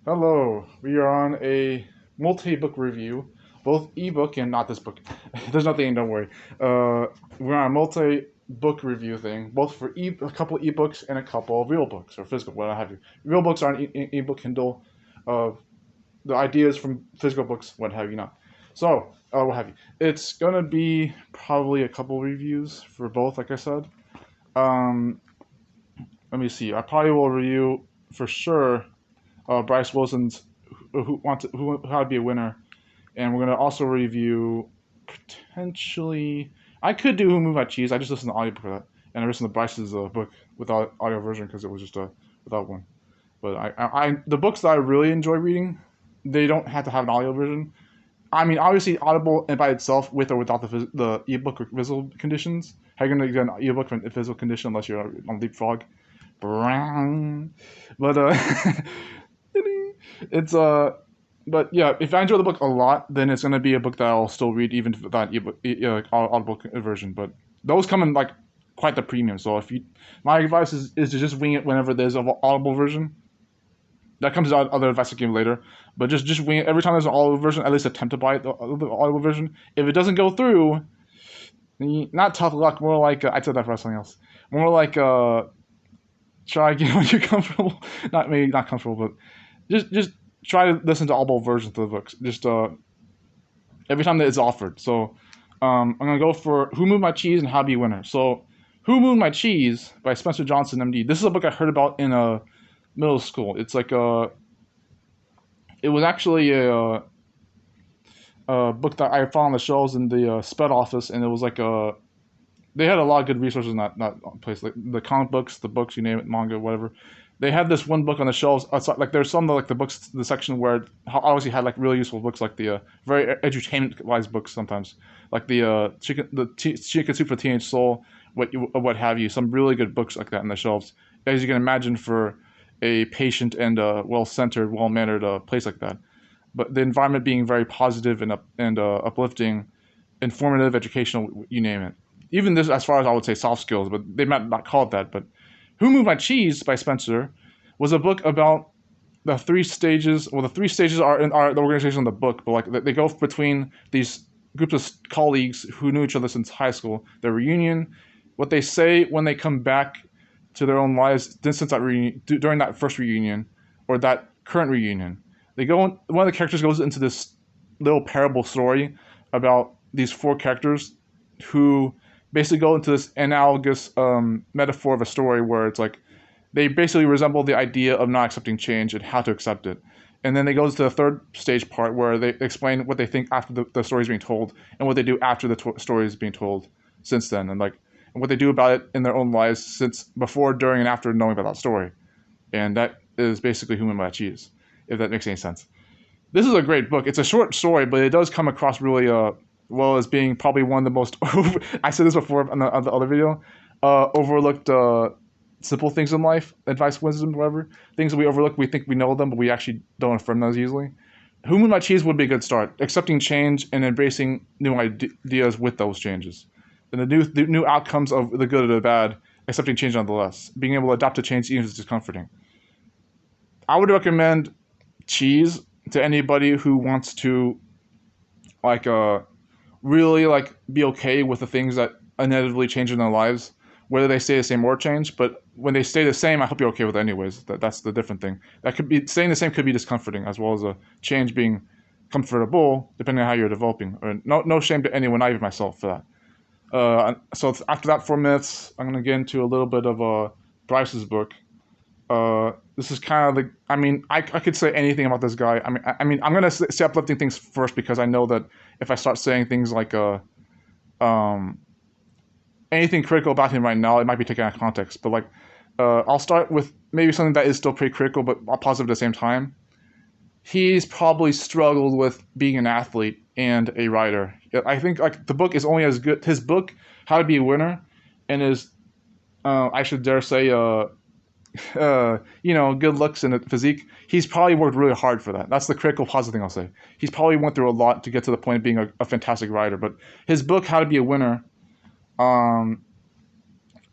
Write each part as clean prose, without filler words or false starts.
Hello, we are on a multi-book review, both ebook and not this book. There's nothing, don't worry. We're on a multi-book review thing, both for a couple ebooks and a couple of real books or physical, what have you. Real books are on ebook Kindle. Uh, the ideas from physical books, what have you not. So, what have you? It's gonna be probably a couple reviews for both, like I said. Um, Let me see. I probably will review for sure Bryce Wilson's who how to be a winner, and we're gonna also review potentially. I could do Who Moved My Cheese. I just listened to the audiobook for that, and I listened to Bryce's book without audio version because it was just without one. But the books that I really enjoy reading, they don't have to have an audio version. I mean, obviously, Audible and by itself, with or without the ebook or visual conditions. How are you gonna get an ebook from a visual condition unless you're on Leapfrog? But it's but yeah, if I enjoy the book a lot, then it's gonna be a book that I'll still read even without ebook, like Audible version. But those come in like quite the premium. So if you, my advice is to just wing it whenever there's an Audible version. That comes out other advice I give later. But just wing it every time there's an Audible version. At least attempt to buy the Audible version. If it doesn't go through, not tough luck. More like I said that for something else. More like try again when you're comfortable. Not maybe not comfortable, but just try to listen to all versions of the books. Just every time that it's offered. So I'm gonna go for Who Moved My Cheese and How to Be a Winner. So Who Moved My Cheese by Spencer Johnson, MD. This is a book I heard about in middle school. It's like it was actually a book that I found on the shelves in the SPED office, and it was like they had a lot of good resources in that place, like the comic books, the books, you name it, manga, whatever. They had this one book on the shelves. Like there's some like the books, the section where obviously had like really useful books, like the very edutainment-wise books sometimes, like the Chicken Soup for Teenage Soul, what have you. Some really good books like that in the shelves, as you can imagine for a patient and well-centered, well-mannered place like that. But the environment being very positive and uplifting, informative, educational, you name it. Even this, as far as I would say, soft skills, but they might not call it that. But Who Moved My Cheese by Spencer was a book about the three stages. Well, the three stages are the organization of the book, but like they go between these groups of colleagues who knew each other since high school, their reunion, what they say when they come back to their own lives since that reunion, during that first reunion or that current reunion. They go. One of the characters goes into this little parable story about these four characters who basically go into this analogous metaphor of a story where it's like they basically resemble the idea of not accepting change and how to accept it. And then they go to the third stage part where they explain what they think after the story is being told and what they do after the story is being told since then, and like and what they do about it in their own lives since before, during, and after knowing about that story. And that is basically Who Moved My Cheese, if that makes any sense. This is a great book. It's a short story, but it does come across really well as being probably one of the most I said this before on the other video, overlooked simple things in life, advice, wisdom, whatever. Things that we overlook, we think we know them, but we actually don't affirm those easily. Who Moved My Cheese would be a good start. Accepting change and embracing new ideas with those changes. And the new outcomes of the good or the bad, accepting change nonetheless. Being able to adapt to change even if it's discomforting. I would recommend Cheese to anybody who wants to like really like be okay with the things that inevitably change in their lives, whether they stay the same or change. But when they stay the same, I hope you're okay with it anyways. That's the different thing. That could be staying the same could be discomforting as well as a change being comfortable, depending on how you're developing. Or no shame to anyone, not even myself, for that. So after that 4 minutes, I'm gonna get into a little bit of Bryce's book. This is kind of the. I mean, I could say anything about this guy. I mean, I'm gonna say uplifting things first because I know that if I start saying things like um, anything critical about him right now, it might be taken out of context. But like, I'll start with maybe something that is still pretty critical but positive at the same time. He's probably struggled with being an athlete and a writer. I think like the book is only as good. His book, How to Be a Winner, and his I should dare say good looks and a physique. He's probably worked really hard for that. That's the critical positive thing I'll say. He's probably went through a lot to get to the point of being a fantastic writer. But his book, How to Be a Winner, um,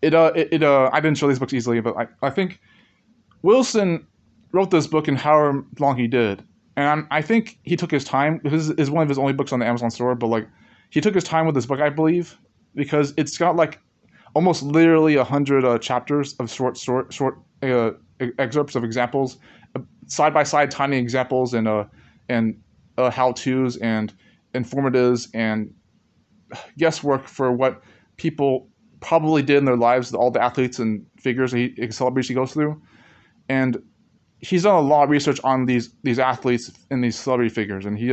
I didn't show these books easily, but I think Wilson wrote this book in however long he did, and I think he took his time. This is one of his only books on the Amazon store, but like he took his time with this book, I believe, because it's got like almost literally 100 chapters of short excerpts of examples, side by side, tiny examples and how tos and informatives and guesswork for what people probably did in their lives, all the athletes and figures and celebrities he goes through, and he's done a lot of research on these athletes and these celebrity figures, and he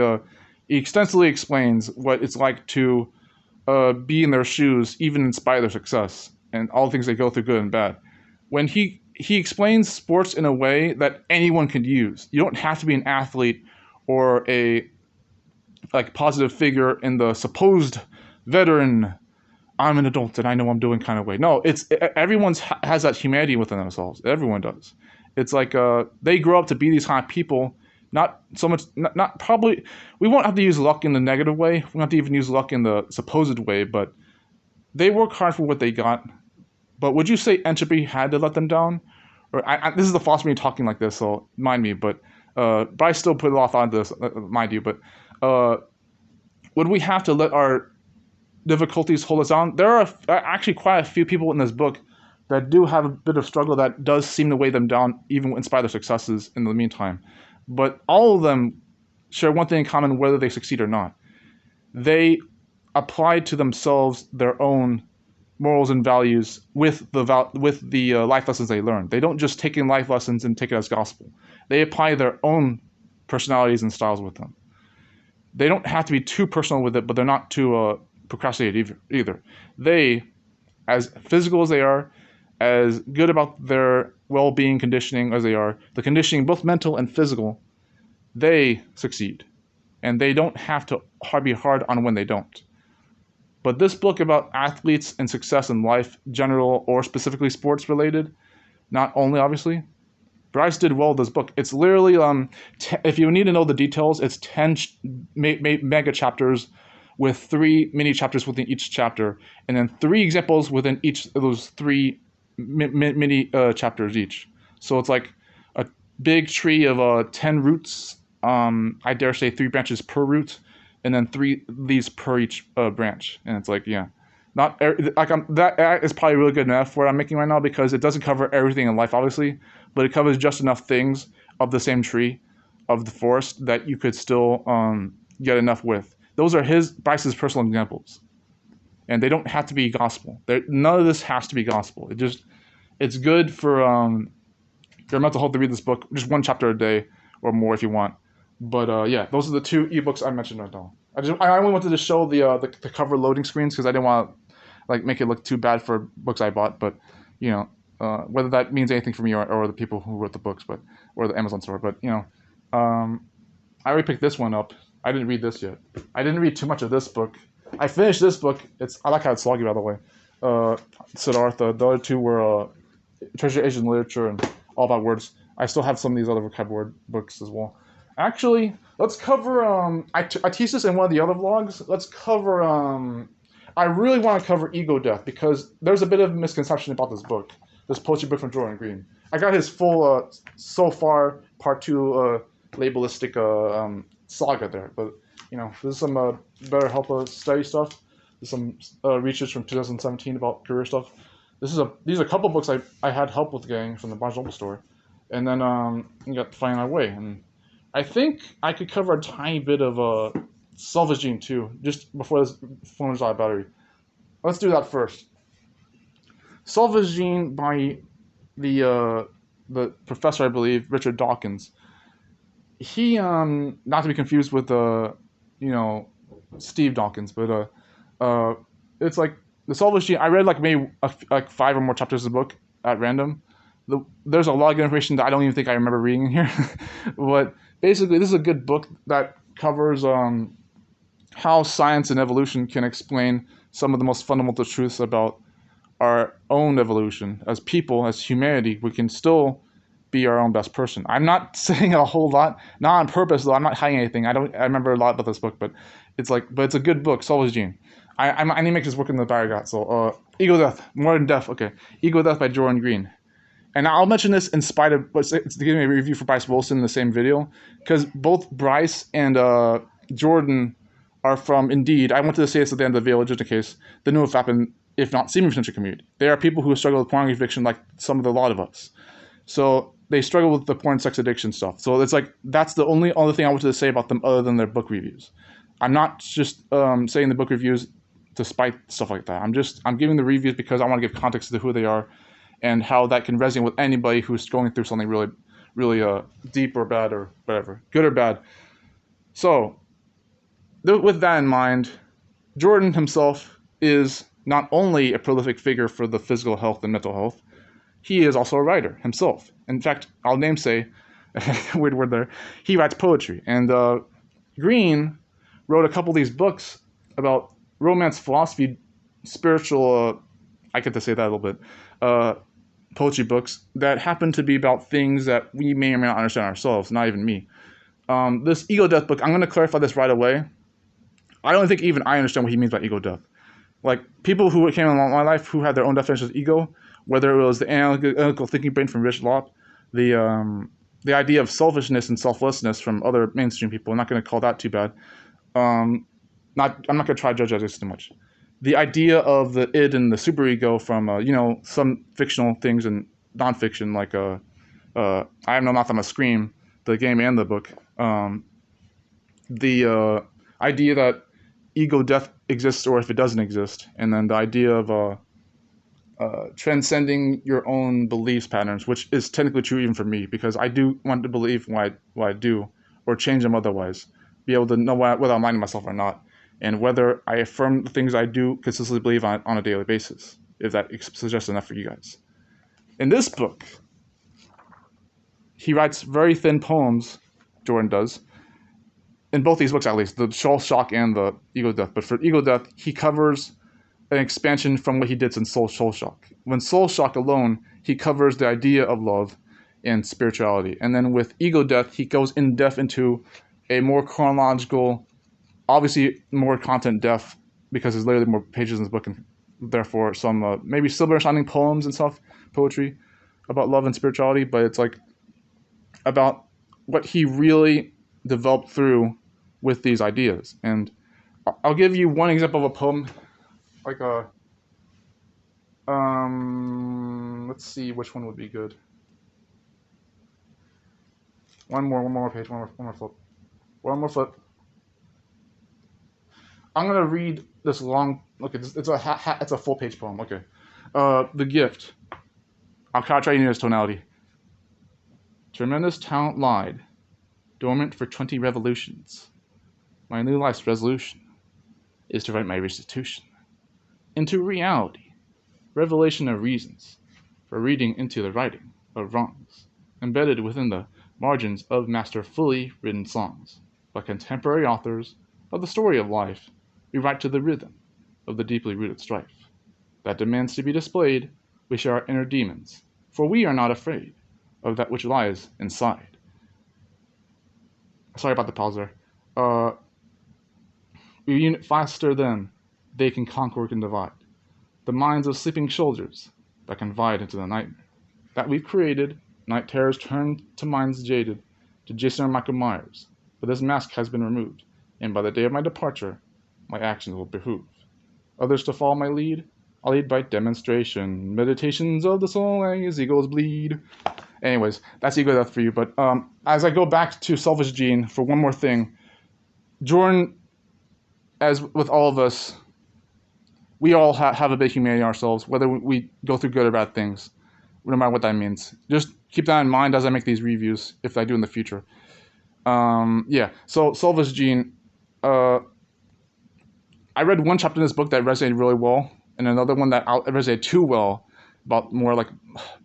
extensively explains what it's like to be in their shoes, even in spite of their success, and all the things they go through, good and bad. When he explains sports in a way that anyone can use. You don't have to be an athlete or a like positive figure in the supposed veteran, I'm an adult and I know what I'm doing kind of way. No, everyone has that humanity within themselves. Everyone does. It's like they grow up to be these kind of people. Not so much, not probably. We won't have to use luck in the negative way. We won't have to even use luck in the supposed way. But they work hard for what they got. But would you say entropy had to let them down? Or this is the philosophy talking like this, so mind me. But I still put a lot of thought into this, mind you. But would we have to let our difficulties hold us down? There are actually quite a few people in this book that do have a bit of struggle that does seem to weigh them down, even in spite of their successes in the meantime. But all of them share one thing in common, whether they succeed or not. They applied to themselves their own morals and values with the life lessons they learned. They don't just take in life lessons and take it as gospel. They apply their own personalities and styles with them. They don't have to be too personal with it, but they're not too procrastinated either. They, as physical as they are, as good about their well-being conditioning as they are, the conditioning both mental and physical, they succeed. And they don't have to be hard on when they don't. But this book about athletes and success in life, general or specifically sports related, not only obviously, Bryce did well with this book. It's literally, if you need to know the details, it's 10 mega chapters with 3 mini chapters within each chapter, and then 3 examples within each of those 3 mini chapters each. So it's like a big tree of 10 roots. I dare say 3 branches per root, and then 3 leaves per each branch. And it's like, yeah, not like that is probably really good enough for what I'm making right now, because it doesn't cover everything in life, obviously, but it covers just enough things of the same tree, of the forest, that you could still get enough with. Those are Bryce's personal examples, and they don't have to be gospel. None of this has to be gospel. It's good for your mental health to read this book, just 1 chapter a day or more if you want. But yeah, those are the 2 ebooks I mentioned right now. I only wanted to show the cover loading screens because I didn't want to like make it look too bad for books I bought. But you know, whether that means anything for me or the people who wrote the books, or the Amazon store. But you know, I already picked this one up. I didn't read this yet. I didn't read too much of this book. I finished this book. I like how it's soggy, by the way. Siddhartha. The other 2 were Treasure Asian Literature and All About Words. I still have some of these other vocabulary books as well. Actually, let's cover, I teased this in one of the other vlogs. Let's cover, I really want to cover Ego Death, because there's a bit of misconception about this book, this poetry book from Jordan Green. I got his full, so far, part 2, labelistic, saga there. But, you know, this is some better help study stuff. There's some research from 2017 about career stuff. These are a couple books I had help with getting from the Barnes & Noble store. And then we got Finding Our Way. And I think I could cover a tiny bit of Selfish Gene too, just before this phone is out of battery. Let's do that first. Selfish Gene by the professor, I believe, Richard Dawkins. He, not to be confused with Steve Dawkins, but it's like the Selfish Gene. I read like maybe like 5 or more chapters of the book at random. There's a lot of information that I don't even think I remember reading in here, but basically, this is a good book that covers how science and evolution can explain some of the most fundamental truths about our own evolution. As people, as humanity, we can still be our own best person. I'm not saying a whole lot, not on purpose, though. I'm not hiding anything. I remember a lot about this book, but it's a good book. Selfish Gene. I need to make this work in the battery got. So, Ego Death, More Than Death. Okay, Ego Death by Jordan Green. And I'll mention this in spite of, but it's giving me a review for Bryce Wilson in the same video, because both Bryce and Jordan are from Indeed. I want to say this at the end of the video just in case the new happen, if not semen-retention community. They are people who struggle with pornography addiction like a lot of us. So they struggle with the porn sex addiction stuff. So it's like, that's the only other thing I wanted to say about them other than their book reviews. I'm not just saying the book reviews to spite stuff like that. I'm giving the reviews because I want to give context to who they are and how that can resonate with anybody who's going through something really, really deep or bad or whatever, good or bad. So, with that in mind, Jordan himself is not only a prolific figure for the physical health and mental health, he is also a writer himself. In fact, I'll namesay, weird word there, he writes poetry. And Green wrote a couple of these books about romance, philosophy, spiritual, I get to say that a little bit, poetry books that happen to be about things that we may or may not understand ourselves, not even me. This ego death book, I'm going to clarify this right away. I don't think even I understand what he means by ego death. Like, people who came in my life who had their own definitions of ego, whether it was the analytical thinking brain from Rich Lopp, the idea of selfishness and selflessness from other mainstream people, I'm not going to call that too bad. I'm not going to try to judge this too much. The idea of the id and the superego from, some fictional things and nonfiction, like I Have No Mouth, I'm a Scream, the game and the book. The idea that ego death exists or if it doesn't exist, and then the idea of transcending your own beliefs patterns, which is technically true even for me, because I do want to believe what I do or change them otherwise, be able to know whether I'm lying to myself or not, and whether I affirm the things I do consistently believe on a daily basis, if that suggests enough for you guys. In this book, he writes very thin poems, Jordan does, in both these books at least, the Soul Shock and the Ego Death. But for Ego Death, he covers an expansion from what he did in Soul Shock. When Soul Shock alone, he covers the idea of love and spirituality. And then with Ego Death, he goes in depth into a more chronological, obviously more content depth, because there's literally more pages in this book, and therefore some maybe silver shining poems and stuff, poetry about love and spirituality, but it's like about what he really developed through with these ideas. And I'll give you one example of a poem, like let's see which one would be good. One more page, one more flip. One more flip. I'm gonna read this long. Okay, it's a full page poem. Okay, The Gift. I'll try to use this tonality. Tremendous talent lied, dormant for 20 revolutions. My new life's resolution is to write my restitution into reality, revelation of reasons for reading into the writing of wrongs, embedded within the margins of masterfully written songs by contemporary authors of the story of life. We write to the rhythm of the deeply rooted strife that demands to be displayed. We share our inner demons, for we are not afraid of that which lies inside. Sorry about the pause there. We unite faster than they can conquer and divide the minds of sleeping soldiers that confide into the nightmare that we've created. Night terrors turn to minds jaded to Jason or Michael Myers, but this mask has been removed, and by the day of my departure, my actions will behoove others to follow my lead. I'll lead by demonstration, meditations of the soul as eagles bleed. Anyways, that's Ego Death for you. But as I go back to Selfish Gene for one more thing, Jordan, as with all of us, we all have a bit of humanity ourselves, whether we go through good or bad things, no matter what that means. Just keep that in mind as I make these reviews, if I do in the future. So Selfish Gene, I read one chapter in this book that resonated really well, and another one that resonated too well, about more like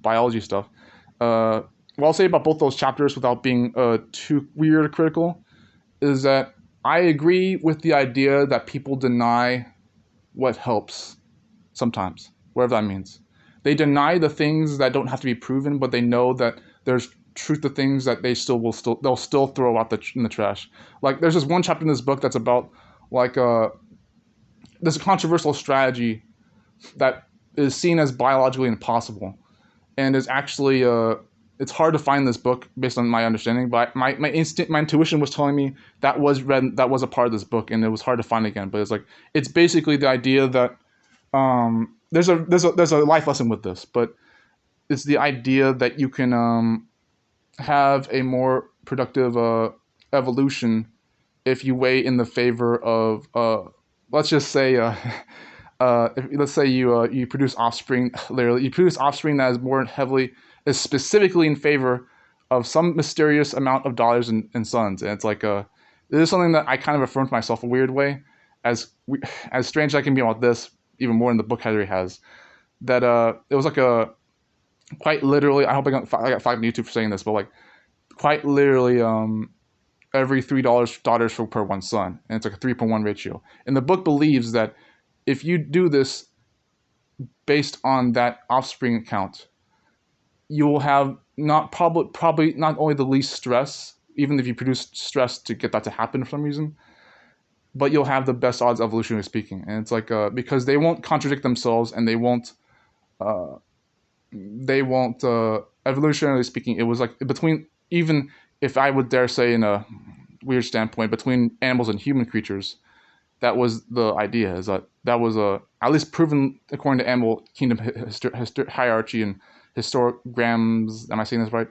biology stuff. What I'll say about both those chapters without being too weird or critical is that I agree with the idea that people deny what helps sometimes, whatever that means. They deny the things that don't have to be proven, but they know that there's truth to things that they'll still throw out in the trash. Like, there's this one chapter in this book that's about like this controversial strategy that is seen as biologically impossible. and is actually it's hard to find this book based on my understanding, but my intuition was telling me that was a part of this book, and it was hard to find again. But it's basically the idea that there's a life lesson with this, but it's the idea that you can have a more productive evolution if you weigh in the favor of let's just say let's say you produce offspring. Literally, you produce offspring that is specifically in favor of some mysterious amount of daughters and sons. And it's like this is something that I kind of affirmed to myself a weird way, as strange as I can be about this, even more than the book Henry has. That it was like a quite literally. I hope I got flagged on YouTube for saying this, but like quite literally every $3 daughters per one son, and it's like a 3.1 ratio. And the book believes that if you do this based on that offspring count, you will have probably not only the least stress, even if you produce stress to get that to happen for some reason, but you'll have the best odds evolutionarily speaking. And it's like because they won't contradict themselves, and they won't evolutionarily speaking. It was like between, even if I would dare say in a weird standpoint, between animals and human creatures, that was the idea. Is that was at least proven according to animal kingdom hierarchy and histograms. Am I saying this right?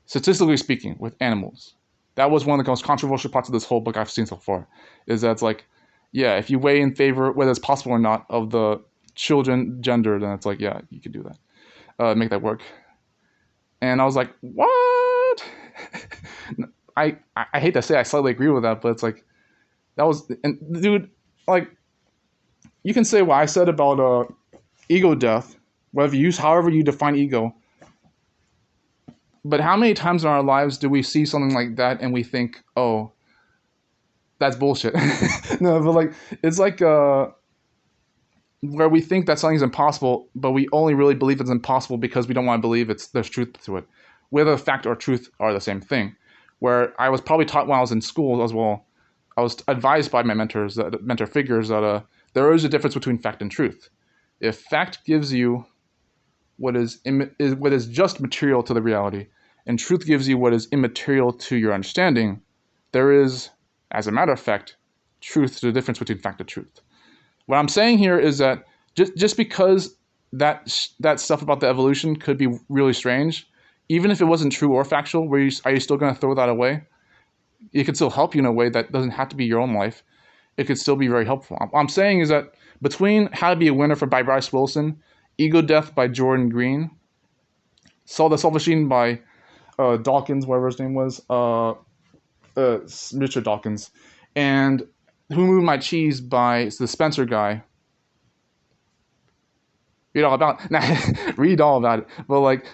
Statistically speaking, with animals, that was one of the most controversial parts of this whole book I've seen so far. Is that it's like, yeah, if you weigh in favor, whether it's possible or not, of the children gender, then it's like, yeah, you could do that, make that work. And I was like, what? I hate to say I slightly agree with that, but it's like, that was, and dude, like, you can say what I said about ego death, however you define ego. But how many times in our lives do we see something like that and we think, oh, that's bullshit? No, but like, it's like where we think that something's impossible, but we only really believe it's impossible because we don't want to believe there's truth to it. Whether fact or truth are the same thing. Where I was probably taught when I was in school as well, I was advised by my mentor figures that there is a difference between fact and truth. If fact gives you what is just material to the reality, and truth gives you what is immaterial to your understanding, there is, as a matter of fact, truth to the difference between fact and truth. What I'm saying here is that just because that stuff about the evolution could be really strange, even if it wasn't true or factual, are you still going to throw that away? It could still help you in a way that doesn't have to be your own life. It could still be very helpful. What I'm saying is that between How to Be a Winner by Bryce Wilson, Ego Death by Jordan Green, The Self-Machine by Dawkins, whatever his name was, Richard Dawkins, and Who Moved My Cheese by the Spencer guy. Read all about it. But like,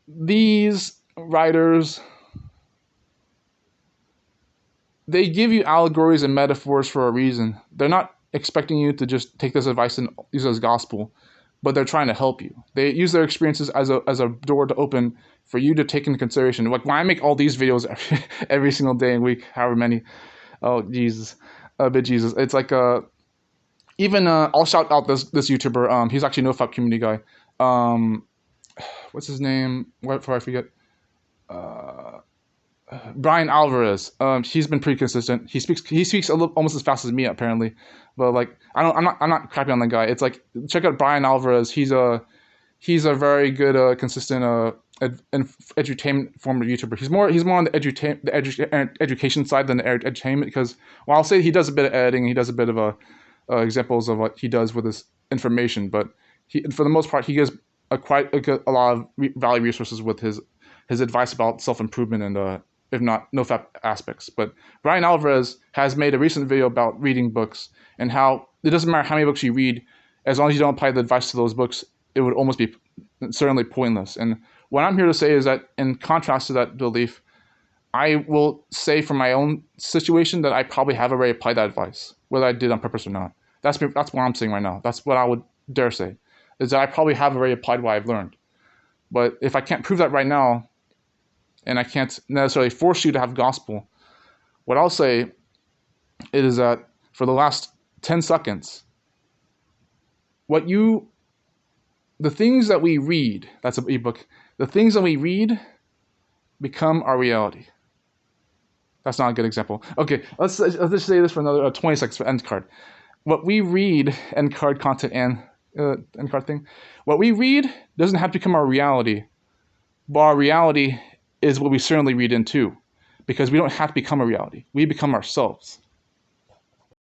these writers, they give you allegories and metaphors for a reason. They're not expecting you to just take this advice and use it as gospel, but they're trying to help you. They use their experiences as a door to open for you to take into consideration. Like when I make all these videos every single day and week, however many, oh Jesus, Jesus, it's like even I'll shout out this YouTuber. He's actually a NoFap community guy. What's his name? Before I forget. Brian Alvarez. He's been pretty consistent. He speaks almost as fast as me apparently, but like I'm not crapping on the guy. It's like, check out Brian Alvarez. He's a very good consistent edutainment form of YouTuber. He's more on the education side than the edutainment, because I'll say he does a bit of editing. He does a bit of examples of what he does with his information, but for the most part he gives quite a lot of value resources with his advice about self-improvement and if not NoFap aspects. But Brian Alvarez has made a recent video about reading books and how it doesn't matter how many books you read, as long as you don't apply the advice to those books, it would almost be certainly pointless. And what I'm here to say is that, in contrast to that belief, I will say from my own situation that I probably have already applied that advice, whether I did on purpose or not. That's what I'm saying right now. That's what I would dare say, is that I probably have already applied what I've learned. But if I can't prove that right now, and I can't necessarily force you to have gospel, what I'll say is that for the last 10 seconds, what you the things that we read, that's an ebook, the things that we read become our reality. That's not a good example. Okay, let's just say this for another 20 seconds for end card. What we read, end card content and end card thing, what we read doesn't have to become our reality, but our reality is what we certainly read into, because we don't have to become a reality. We become ourselves.